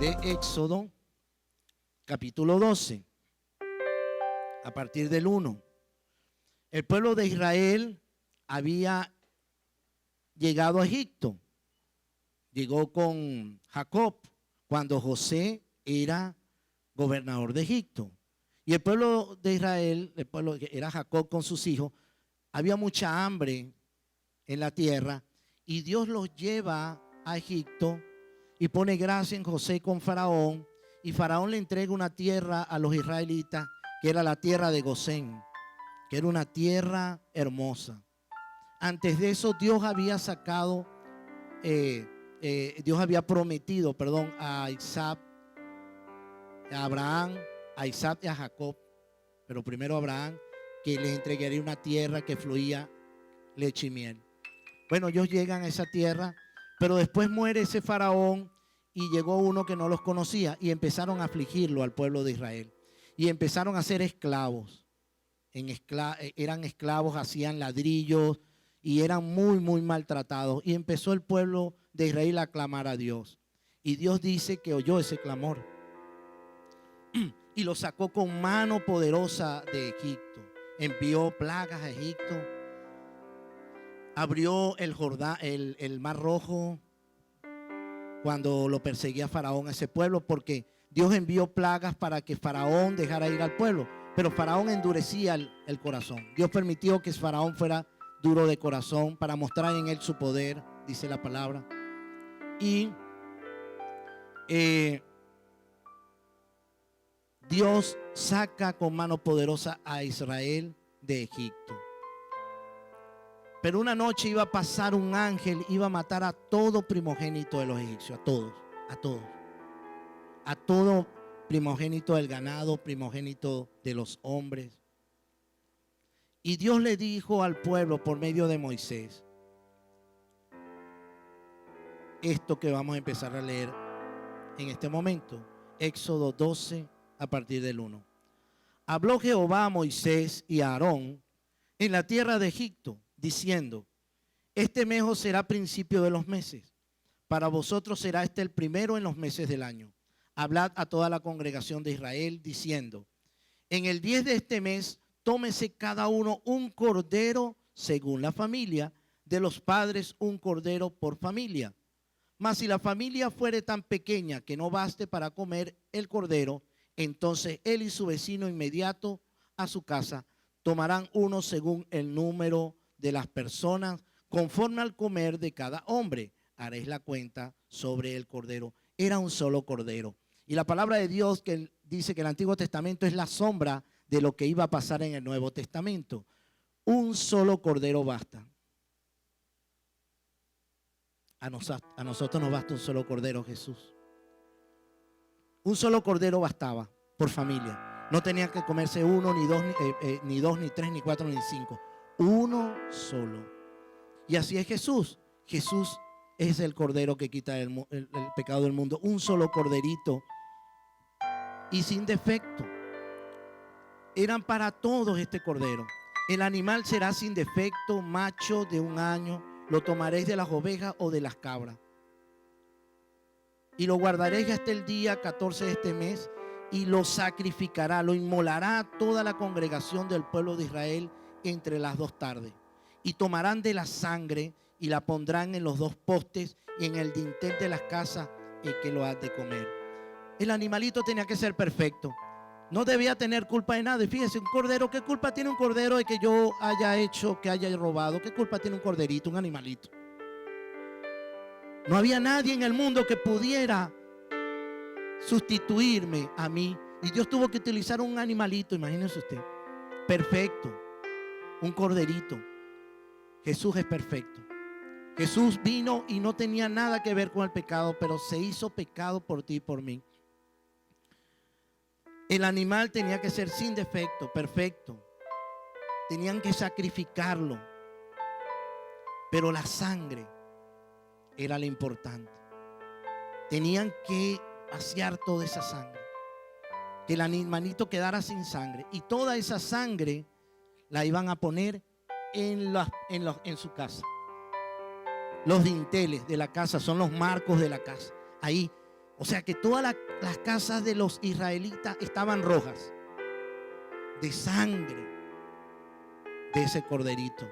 de Éxodo, capítulo 12, a partir del 1. El pueblo de Israel había llegado a Egipto. Llegó con Jacob cuando José era gobernador de Egipto. Y el pueblo de Israel, el pueblo que era Jacob con sus hijos, había mucha hambre en la tierra y Dios los lleva a Egipto y pone gracia en José con Faraón, y Faraón le entrega una tierra a los israelitas que era la tierra de Gosén, que era una tierra hermosa. Antes de eso Dios había sacado, Dios había prometido, a Isaac, a Abraham, a Isaac y a Jacob, pero primero a Abraham, que les entregaría una tierra que fluía leche y miel. Bueno, ellos llegan a esa tierra, pero después muere ese faraón y llegó uno que no los conocía y empezaron a afligirlo al pueblo de Israel. Y empezaron a ser esclavos. Eran esclavos, hacían ladrillos y eran muy, muy maltratados. Y empezó el pueblo de Israel a clamar a Dios. Y Dios dice que oyó ese clamor y lo sacó con mano poderosa de Egipto. Envió plagas a Egipto. Abrió el Jordán, el Mar Rojo, cuando lo perseguía Faraón a ese pueblo, porque Dios envió plagas para que Faraón dejara ir al pueblo, pero Faraón endurecía el corazón. Dios permitió que Faraón fuera duro de corazón para mostrar en él su poder, dice la palabra. Y Dios saca con mano poderosa a Israel de Egipto. Pero una noche iba a pasar un ángel, iba a matar a todo primogénito de los egipcios, a todo primogénito del ganado, primogénito de los hombres. Y Dios le dijo al pueblo por medio de Moisés, esto que vamos a empezar a leer en este momento, Éxodo 12 a partir del 1. Habló Jehová a Moisés y a Aarón en la tierra de Egipto, diciendo, este mes os será principio de los meses, para vosotros será este el primero en los meses del año. Hablad a toda la congregación de Israel, diciendo, en el 10 de este mes, tómese cada uno un cordero según la familia, de los padres un cordero por familia. Mas si la familia fuere tan pequeña que no baste para comer el cordero, entonces él y su vecino inmediato a su casa tomarán uno según el número de las personas, conforme al comer de cada hombre. Haréis la cuenta sobre el cordero. Era un solo cordero. Y la palabra de Dios que dice que el Antiguo Testamento es la sombra de lo que iba a pasar en el Nuevo Testamento. Un solo cordero basta. A nosotros nos basta un solo cordero, Jesús. Un solo cordero bastaba por familia. No tenían que comerse uno, ni dos, ni tres, ni cuatro, ni cinco. Uno solo. Y así es Jesús. Jesús es el cordero que quita el pecado del mundo. Un solo corderito y sin defecto. Eran para todos este cordero. El animal será sin defecto, macho de 1 año. Lo tomaréis de las ovejas o de las cabras. Y lo guardaréis hasta el día 14 de este mes. Y lo sacrificará, lo inmolará toda la congregación del pueblo de Israel entre las 2 tardes. Y tomarán de la sangre y la pondrán en los 2 postes y en el dintel de las casas el que lo ha de comer. El animalito tenía que ser perfecto. No debía tener culpa de nada. Y fíjese, un cordero, ¿qué culpa tiene un cordero de que yo haya hecho, que haya robado? ¿Qué culpa tiene un corderito, un animalito? No había nadie en el mundo que pudiera sustituirme a mí. Y Dios tuvo que utilizar un animalito, imagínese usted. Perfecto. Un corderito. Jesús es perfecto. Jesús vino y no tenía nada que ver con el pecado, pero se hizo pecado por ti y por mí. El animal tenía que ser sin defecto, perfecto. Tenían que sacrificarlo. Pero la sangre era lo importante. Tenían que vaciar toda esa sangre. Que el animalito quedara sin sangre. Y toda esa sangre la iban a poner en su casa. Los dinteles de la casa son los marcos de la casa. Ahí O sea que todas las casas de los israelitas estaban rojas de sangre de ese corderito.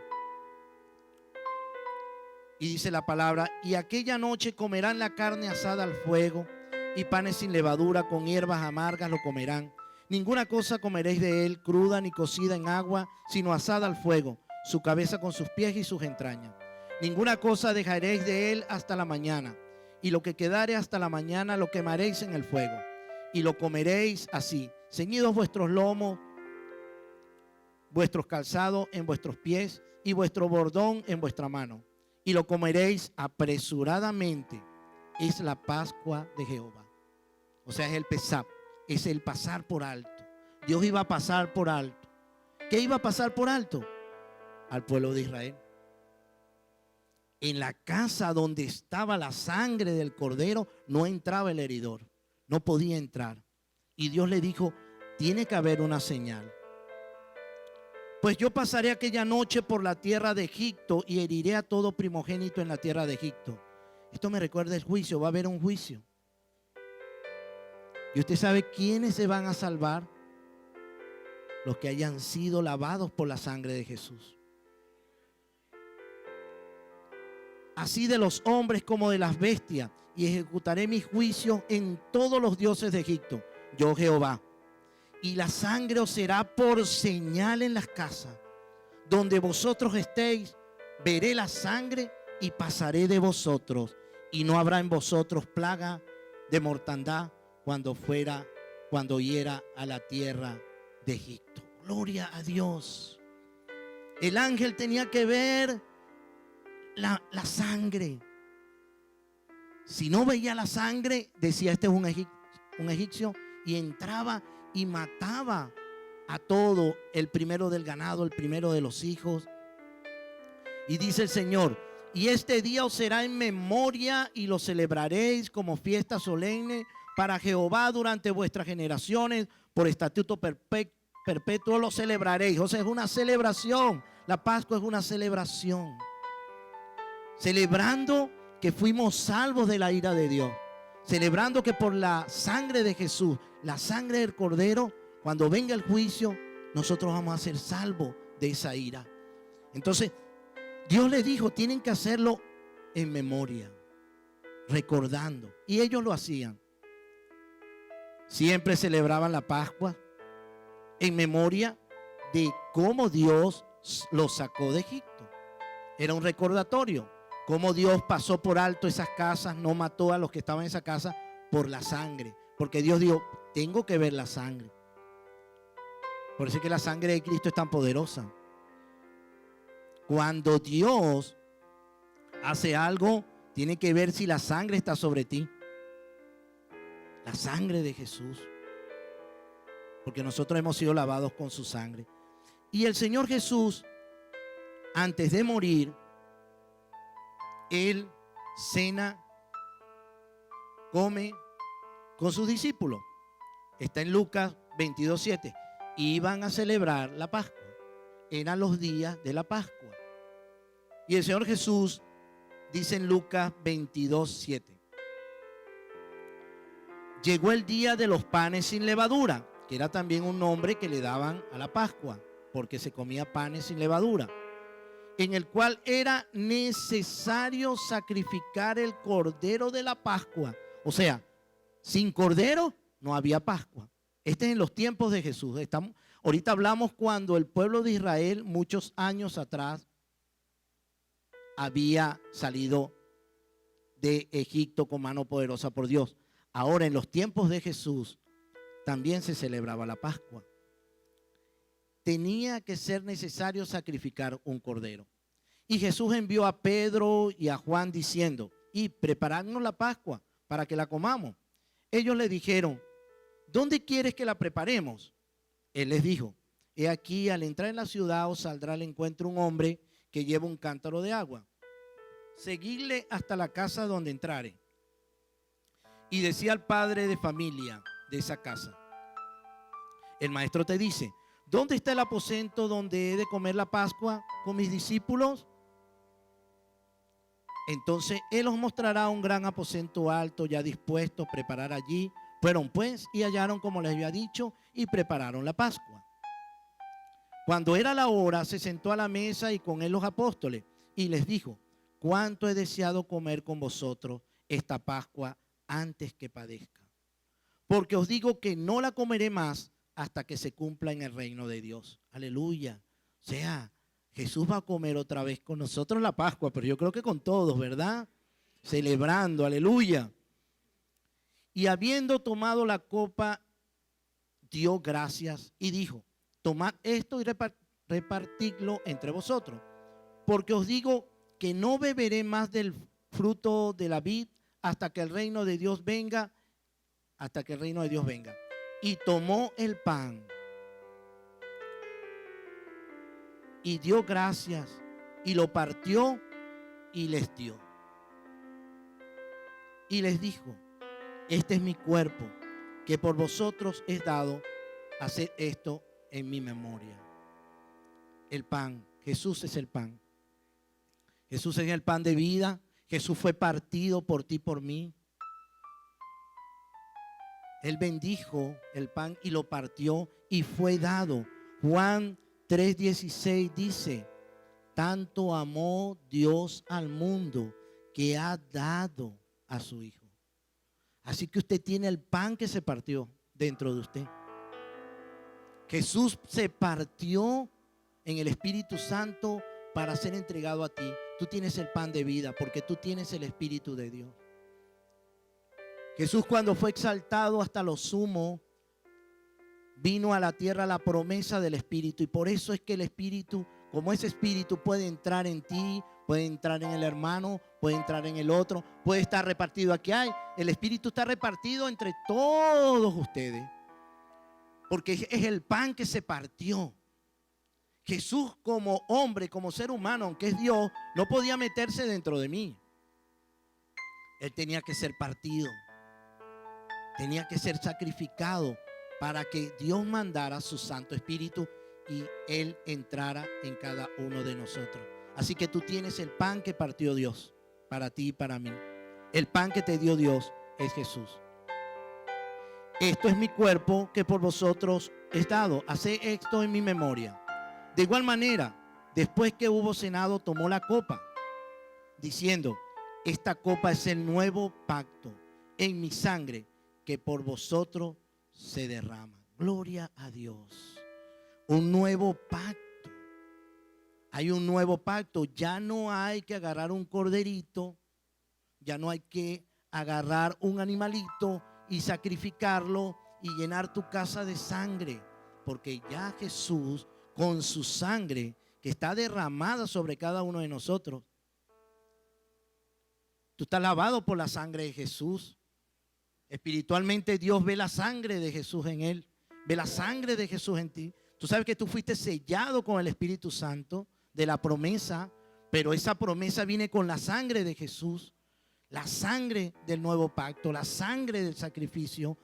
Y dice la palabra: y aquella noche comerán la carne asada al fuego, y panes sin levadura con hierbas amargas lo comerán. Ninguna cosa comeréis de él cruda ni cocida en agua, sino asada al fuego, su cabeza con sus pies y sus entrañas. Ninguna cosa dejaréis de él hasta la mañana, y lo que quedare hasta la mañana lo quemaréis en el fuego, y lo comeréis así, ceñidos vuestros lomos, vuestros calzados en vuestros pies, y vuestro bordón en vuestra mano. Y lo comeréis apresuradamente. Es la Pascua de Jehová. O sea, es el Pesap, es el pasar por alto. Dios iba a pasar por alto. ¿Qué iba a pasar por alto? Al pueblo de Israel. En la casa donde estaba la sangre del cordero no entraba el heridor, no podía entrar. Y Dios le dijo: tiene que haber una señal. Pues yo pasaré aquella noche por la tierra de Egipto y heriré a todo primogénito en la tierra de Egipto. Esto me recuerda el juicio, va a haber un juicio. ¿Y usted sabe quiénes se van a salvar? Los que hayan sido lavados por la sangre de Jesús. Así de los hombres como de las bestias, y ejecutaré mis juicios en todos los dioses de Egipto, yo Jehová. Y la sangre os será por señal en las casas. Donde vosotros estéis, veré la sangre y pasaré de vosotros. Y no habrá en vosotros plaga de mortandad cuando hiera a la tierra de Egipto. Gloria a Dios. El ángel tenía que ver la sangre. Si no veía la sangre, decía: este es un egipcio, y entraba y mataba a todo, el primero del ganado, el primero de los hijos. Y dice el Señor: y este día os será en memoria y lo celebraréis como fiesta solemne para Jehová durante vuestras generaciones, por estatuto perpetuo lo celebraréis. O sea, es una celebración. La Pascua es una celebración, celebrando que fuimos salvos de la ira de Dios, celebrando que por la sangre de Jesús, la sangre del cordero, cuando venga el juicio, nosotros vamos a ser salvos de esa ira. Entonces Dios les dijo: tienen que hacerlo en memoria, recordando. Y ellos lo hacían. Siempre celebraban la Pascua en memoria de cómo Dios los sacó de Egipto. Era un recordatorio. Cómo Dios pasó por alto esas casas, no mató a los que estaban en esa casa por la sangre. Porque Dios dijo: tengo que ver la sangre. Por eso es que la sangre de Cristo es tan poderosa. Cuando Dios hace algo, tiene que ver si la sangre está sobre ti. La sangre de Jesús. Porque nosotros hemos sido lavados con su sangre. Y el Señor Jesús, antes de morir, Él cena, come con sus discípulos. Está en Lucas 22:7. Iban a celebrar la Pascua. Eran los días de la Pascua. Y el Señor Jesús dice en Lucas 22:7: llegó el día de los panes sin levadura, que era también un nombre que le daban a la Pascua, porque se comía panes sin levadura, en el cual era necesario sacrificar el cordero de la Pascua. O sea, sin cordero no había Pascua. Este es en los tiempos de Jesús. Ahorita hablamos cuando el pueblo de Israel, muchos años atrás, había salido de Egipto con mano poderosa por Dios. Ahora, en los tiempos de Jesús, también se celebraba la Pascua. Tenía que ser necesario sacrificar un cordero. Y Jesús envió a Pedro y a Juan diciendo: y prepararnos la Pascua para que la comamos. Ellos le dijeron: ¿dónde quieres que la preparemos? Él les dijo: he aquí, al entrar en la ciudad os saldrá al encuentro un hombre que lleva un cántaro de agua. Seguidle hasta la casa donde entrare. Y decía al padre de familia de esa casa: el maestro te dice: ¿dónde está el aposento donde he de comer la Pascua con mis discípulos? Entonces Él os mostrará un gran aposento alto ya dispuesto a preparar allí. Fueron pues y hallaron como les había dicho y prepararon la Pascua. Cuando era la hora, se sentó a la mesa y con él los apóstoles y les dijo: cuánto he deseado comer con vosotros esta Pascua antes que padezca. Porque os digo que no la comeré más hasta que se cumpla en el reino de Dios. Aleluya. O sea, Jesús va a comer otra vez con nosotros la Pascua, pero yo creo que con todos, ¿verdad? Celebrando, aleluya. Y habiendo tomado la copa, dio gracias y dijo: tomad esto y repartidlo entre vosotros. Porque os digo que no beberé más del fruto de la vid hasta que el reino de Dios venga, hasta que el reino de Dios venga. Y tomó el pan y dio gracias y lo partió y les dio. Y les dijo: este es mi cuerpo, que por vosotros es dado. Haced esto en mi memoria. El pan, Jesús es el pan. Jesús es el pan de vida. Jesús fue partido por ti, por mí. Él bendijo el pan y lo partió y fue dado. Juan 3:16 dice: tanto amó Dios al mundo que ha dado a su Hijo. Así que usted tiene el pan que se partió dentro de usted. Jesús se partió en el Espíritu Santo para ser entregado a ti. Tú tienes el pan de vida porque tú tienes el Espíritu de Dios. Jesús, cuando fue exaltado hasta lo sumo, vino a la tierra la promesa del Espíritu. Y por eso es que el Espíritu, como ese Espíritu puede entrar en ti, puede entrar en el hermano, puede entrar en el otro, puede estar repartido. Aquí el Espíritu está repartido entre todos ustedes, porque es el pan que se partió. Jesús, como hombre, como ser humano, aunque es Dios, no podía meterse dentro de mí. Él tenía que ser partido, tenía que ser sacrificado para que Dios mandara su Santo Espíritu y Él entrara en cada uno de nosotros. Así que tú tienes el pan que partió Dios para ti y para mí. El pan que te dio Dios es Jesús. Esto es mi cuerpo que por vosotros es dado. Haced esto en mi memoria. De igual manera, después que hubo cenado, tomó la copa, diciendo: esta copa es el nuevo pacto en mi sangre que por vosotros se derrama. Gloria a Dios. Un nuevo pacto. Hay un nuevo pacto. Ya no hay que agarrar un corderito. Ya no hay que agarrar un animalito y sacrificarlo y llenar tu casa de sangre. Porque ya Jesús, con su sangre que está derramada sobre cada uno de nosotros, tú estás lavado por la sangre de Jesús. Espiritualmente Dios ve la sangre de Jesús en él, ve la sangre de Jesús en ti. Tú sabes que tú fuiste sellado con el Espíritu Santo de la promesa, pero esa promesa viene con la sangre de Jesús, la sangre del nuevo pacto, la sangre del sacrificio.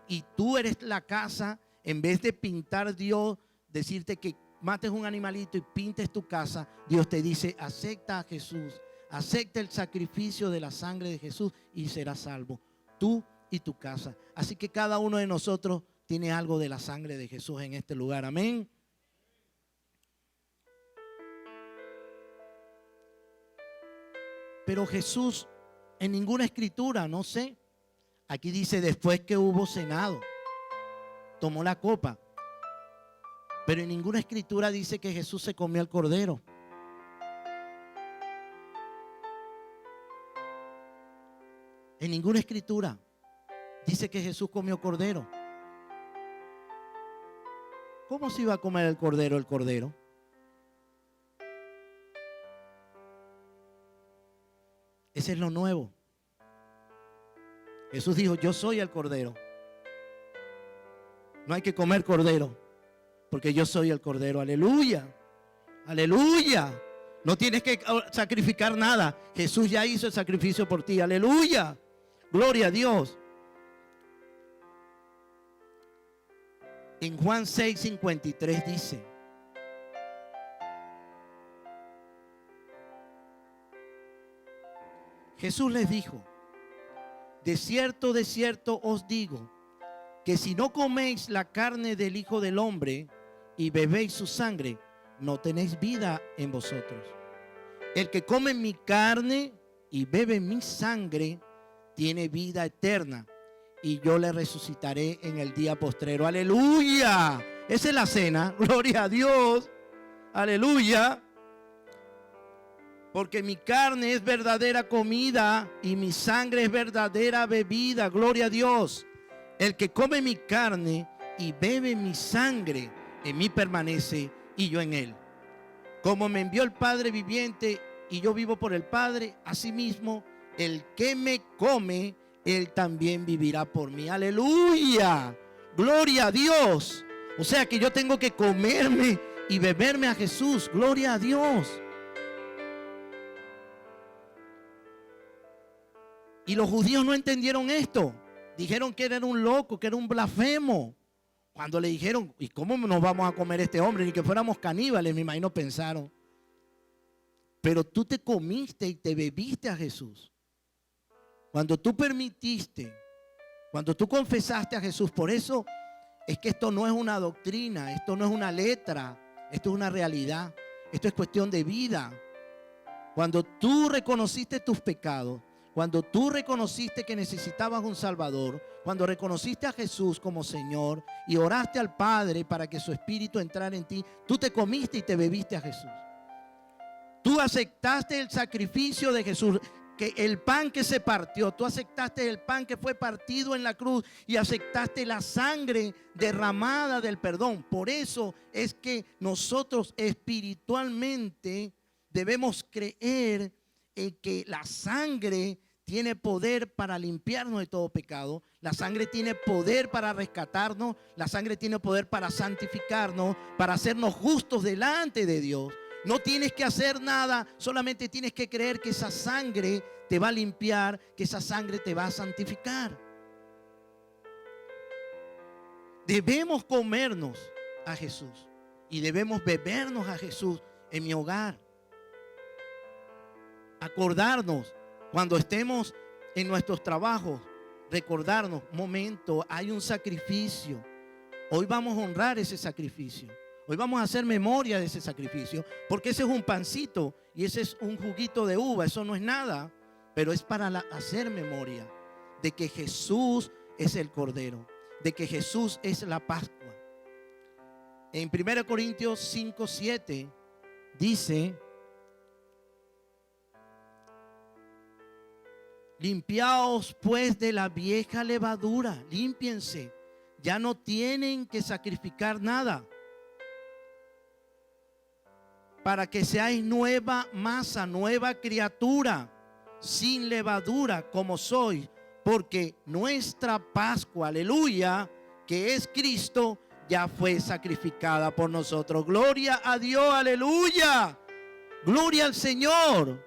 Y tú eres la casa. En vez de pintar Dios, decirte que mates un animalito y pintes tu casa, Dios te dice: acepta a Jesús, acepta el sacrificio de la sangre de Jesús y serás salvo, tú y tu casa. Así que cada uno de nosotros tiene algo de la sangre de Jesús en este lugar. Amén. Pero Jesús, en ninguna escritura, no sé, aquí dice: después que hubo cenado, tomó la copa. Pero en ninguna escritura dice que Jesús se comió el cordero. En ninguna escritura dice que Jesús comió cordero. ¿Cómo se iba a comer el cordero el cordero? Ese es lo nuevo. Jesús dijo: yo soy el cordero. No hay que comer cordero, porque yo soy el cordero. Aleluya, aleluya. No tienes que sacrificar nada. Jesús ya hizo el sacrificio por ti. Aleluya, gloria a Dios. En Juan 6:53 dice: Jesús les dijo: de cierto os digo, que si no coméis la carne del Hijo del Hombre y bebéis su sangre, no tenéis vida en vosotros. El que come mi carne y bebe mi sangre tiene vida eterna, y yo le resucitaré en el día postrero. ¡Aleluya! Esa es la cena. Gloria a Dios. ¡Aleluya! Porque mi carne es verdadera comida y mi sangre es verdadera bebida. Gloria a Dios. El que come mi carne y bebe mi sangre, en mí permanece y yo en él. Como me envió el Padre viviente y yo vivo por el Padre, asimismo, el que me come, él también vivirá por mí. Aleluya. Gloria a Dios. O sea que yo tengo que comerme y beberme a Jesús. Gloria a Dios. Y los judíos no entendieron esto. Dijeron que era un loco, que era un blasfemo. Cuando le dijeron: ¿y cómo nos vamos a comer este hombre? Ni que fuéramos caníbales, me imagino pensaron. Pero tú te comiste y te bebiste a Jesús. Cuando tú permitiste, cuando tú confesaste a Jesús. Por eso es que esto no es una doctrina, esto no es una letra, esto es una realidad. Esto es cuestión de vida. Cuando tú reconociste tus pecados, cuando tú reconociste que necesitabas un Salvador, cuando reconociste a Jesús como Señor y oraste al Padre para que su Espíritu entrara en ti, tú te comiste y te bebiste a Jesús. Tú aceptaste el sacrificio de Jesús, que el pan que se partió, tú aceptaste el pan que fue partido en la cruz y aceptaste la sangre derramada del perdón. Por eso es que nosotros espiritualmente debemos creer en que la sangre tiene poder para limpiarnos de todo pecado. La sangre tiene poder para rescatarnos. La sangre tiene poder para santificarnos, para hacernos justos delante de Dios. No tienes que hacer nada, solamente tienes que creer que esa sangre te va a limpiar, que esa sangre te va a santificar. Debemos comernos a Jesús y debemos bebernos a Jesús en mi hogar. Acordarnos cuando estemos en nuestros trabajos, recordarnos: momento, hay un sacrificio. Hoy vamos a honrar ese sacrificio. Hoy vamos a hacer memoria de ese sacrificio, porque ese es un pancito y ese es un juguito de uva. Eso no es nada, pero es para hacer memoria de que Jesús es el Cordero, de que Jesús es la Pascua. En 1 Corintios 5:7 dice: limpiaos pues de la vieja levadura, límpiense, ya no tienen que sacrificar nada, para que seáis nueva masa, nueva criatura, sin levadura como sois, porque nuestra Pascua, aleluya, que es Cristo, ya fue sacrificada por nosotros. Gloria a Dios, aleluya, gloria al Señor.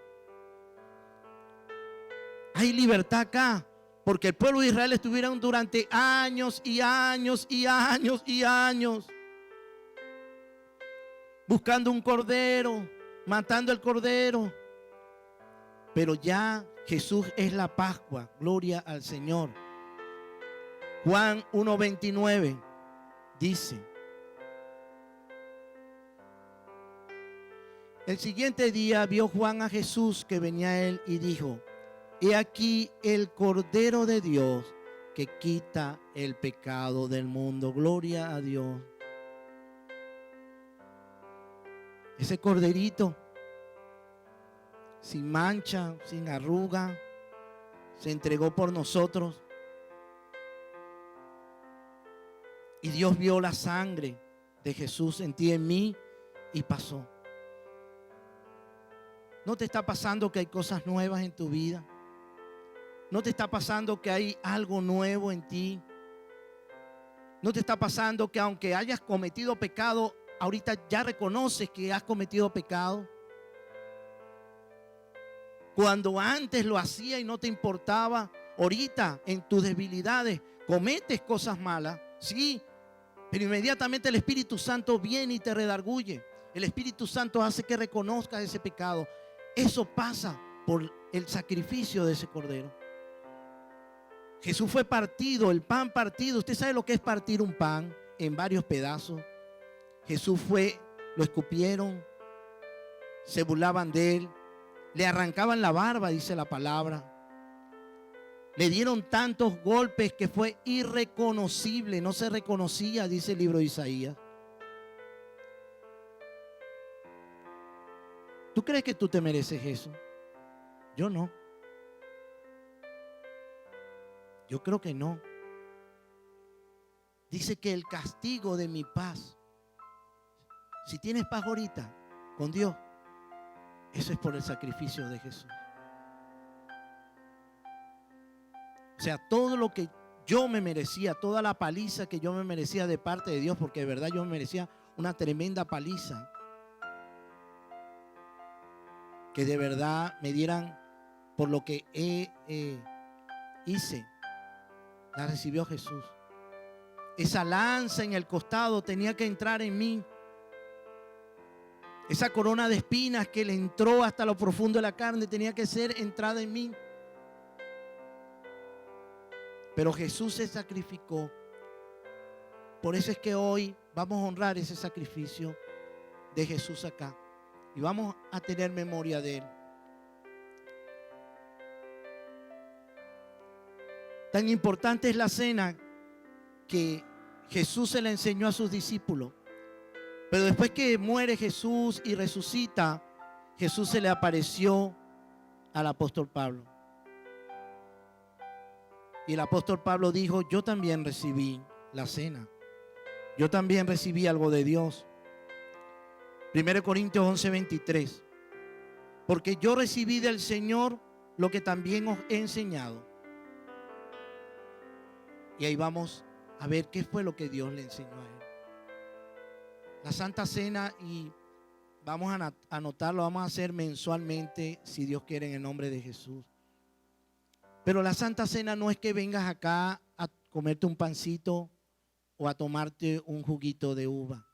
Hay libertad acá, porque el pueblo de Israel estuvieron durante años y años y años y años buscando un cordero, matando el cordero. Pero ya Jesús es la Pascua. Gloria al Señor. Juan 1:29 dice: el siguiente día vio Juan a Jesús que venía a él y dijo: he aquí el Cordero de Dios que quita el pecado del mundo. Gloria a Dios. Ese corderito, sin mancha, sin arruga, se entregó por nosotros. Y Dios vio la sangre de Jesús en ti y en mí y pasó. ¿No te está pasando que hay cosas nuevas en tu vida? ¿No te está pasando que hay algo nuevo en ti? ¿No te está pasando que aunque hayas cometido pecado, ahorita ya reconoces que has cometido pecado? Cuando antes lo hacía y no te importaba, ahorita en tus debilidades cometes cosas malas, sí, pero inmediatamente el Espíritu Santo viene y te redarguye. El Espíritu Santo hace que reconozcas ese pecado. Eso pasa por el sacrificio de ese cordero. Jesús fue partido, el pan partido. ¿Usted sabe lo que es partir un pan en varios pedazos? Jesús fue, lo escupieron, se burlaban de él, le arrancaban la barba, dice la palabra. Le dieron tantos golpes que fue irreconocible, no se reconocía, dice el libro de Isaías. ¿Tú crees que tú te mereces eso? Yo no. Yo creo que no. Dice que el castigo de mi paz, si tienes paz ahorita con Dios, eso es por el sacrificio de Jesús. O sea, todo lo que yo me merecía, toda la paliza que yo me merecía de parte de Dios, porque de verdad yo me merecía una tremenda paliza, que de verdad me dieran por lo que hice, la recibió Jesús. Esa lanza en el costado tenía que entrar en mí. Esa corona de espinas que le entró hasta lo profundo de la carne tenía que ser entrada en mí. Pero Jesús se sacrificó. Por eso es que hoy vamos a honrar ese sacrificio de Jesús acá. Y vamos a tener memoria de él. Tan importante es la cena que Jesús se la enseñó a sus discípulos. Pero después que muere Jesús y resucita, Jesús se le apareció al apóstol Pablo. Y el apóstol Pablo dijo: yo también recibí la cena. Yo también recibí algo de Dios. 1 Corintios 11:23. Porque yo recibí del Señor lo que también os he enseñado. Y ahí vamos a ver qué fue lo que Dios le enseñó a él. La Santa Cena, y vamos a anotarlo, vamos a hacer mensualmente, si Dios quiere, en el nombre de Jesús. Pero la Santa Cena no es que vengas acá a comerte un pancito o a tomarte un juguito de uva.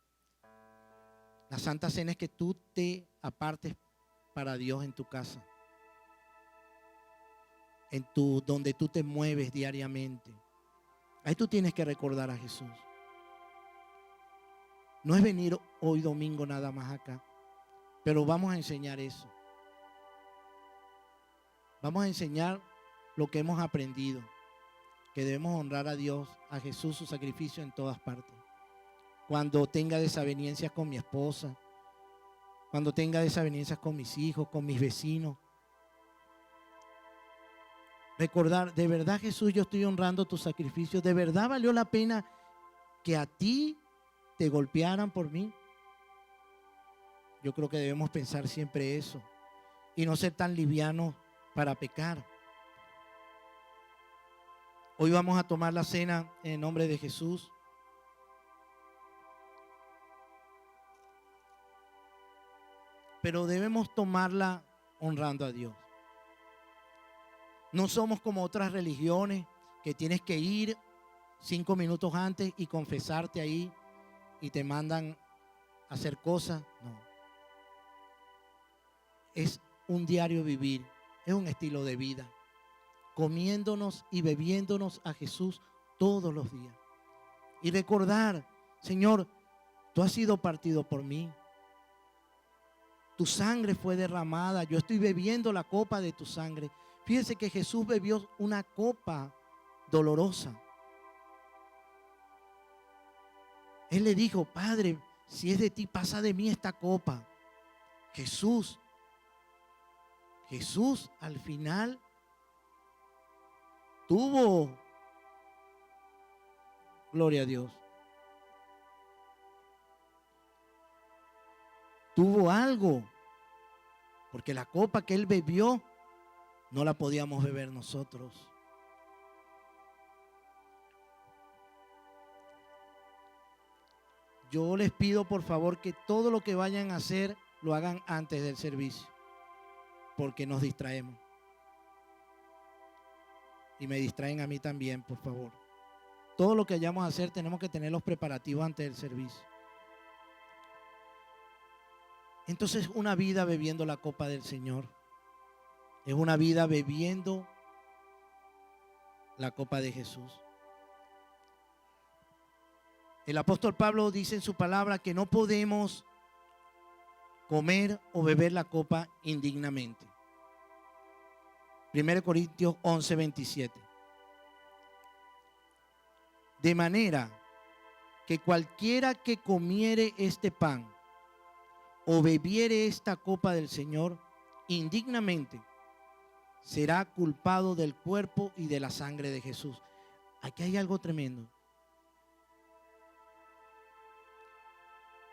La Santa Cena es que tú te apartes para Dios en tu casa, donde tú te mueves diariamente. Ahí tú tienes que recordar a Jesús. No es venir hoy domingo nada más acá, pero vamos a enseñar eso. Vamos a enseñar lo que hemos aprendido, que debemos honrar a Dios, a Jesús, su sacrificio en todas partes. Cuando tenga desavenencias con mi esposa, cuando tenga desavenencias con mis hijos, con mis vecinos. Recordar, de verdad, Jesús, yo estoy honrando tu sacrificio. ¿De verdad valió la pena que a ti te golpearan por mí? Yo creo que debemos pensar siempre eso y no ser tan livianos para pecar. Hoy vamos a tomar la cena en el nombre de Jesús. Pero debemos tomarla honrando a Dios. No somos como otras religiones que tienes que ir 5 minutos antes y confesarte ahí y te mandan a hacer cosas. No. Es un diario vivir, es un estilo de vida. Comiéndonos y bebiéndonos a Jesús todos los días. Y recordar, Señor, tú has sido partido por mí. Tu sangre fue derramada. Yo estoy bebiendo la copa de tu sangre. Fíjense que Jesús bebió una copa dolorosa. Él le dijo: Padre, si es de ti, pasa de mí esta copa. Jesús al final tuvo, gloria a Dios, tuvo algo, porque la copa que él bebió no la podíamos beber nosotros. Yo les pido por favor que todo lo que vayan a hacer lo hagan antes del servicio, porque nos distraemos. Y me distraen a mí también, por favor. Todo lo que vayamos a hacer tenemos que tener los preparativos antes del servicio. Entonces, una vida bebiendo la copa del Señor Es una vida bebiendo la copa de Jesús. El apóstol Pablo dice en su palabra que no podemos comer o beber la copa indignamente. 1 Corintios 11, 27. De manera que cualquiera que comiere este pan o bebiere esta copa del Señor indignamente, será culpado del cuerpo y de la sangre de Jesús. Aquí hay algo tremendo.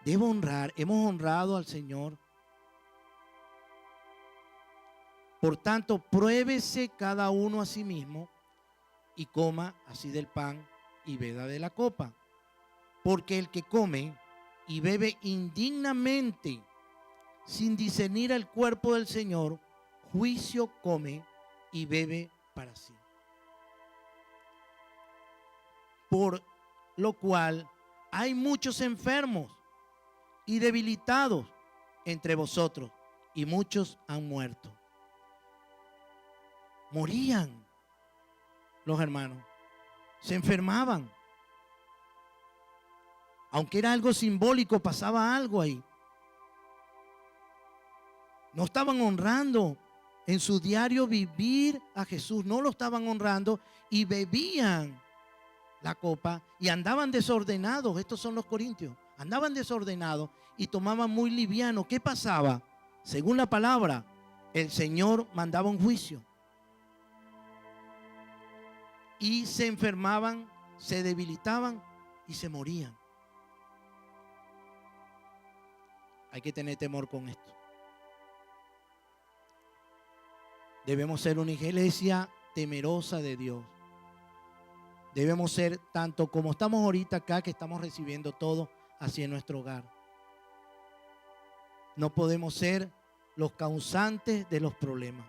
Debo honrar, hemos honrado al Señor. Por tanto, pruébese cada uno a sí mismo y coma así del pan y beba de la copa. Porque el que come y bebe indignamente, sin discernir el cuerpo del Señor, juicio come y bebe para sí. Por lo cual hay muchos enfermos y debilitados entre vosotros, y muchos han muerto. Morían los hermanos, se enfermaban. Aunque era algo simbólico, pasaba algo ahí. No estaban honrando en su diario vivir a Jesús, no lo estaban honrando y bebían la copa y andaban desordenados. Estos son los corintios, andaban desordenados y tomaban muy liviano. ¿Qué pasaba? Según la palabra, el Señor mandaba un juicio y se enfermaban, se debilitaban y se morían. Hay que tener temor con esto. Debemos ser una iglesia temerosa de Dios. Debemos ser tanto como estamos ahorita acá, que estamos recibiendo todo hacia nuestro hogar. No podemos ser los causantes de los problemas.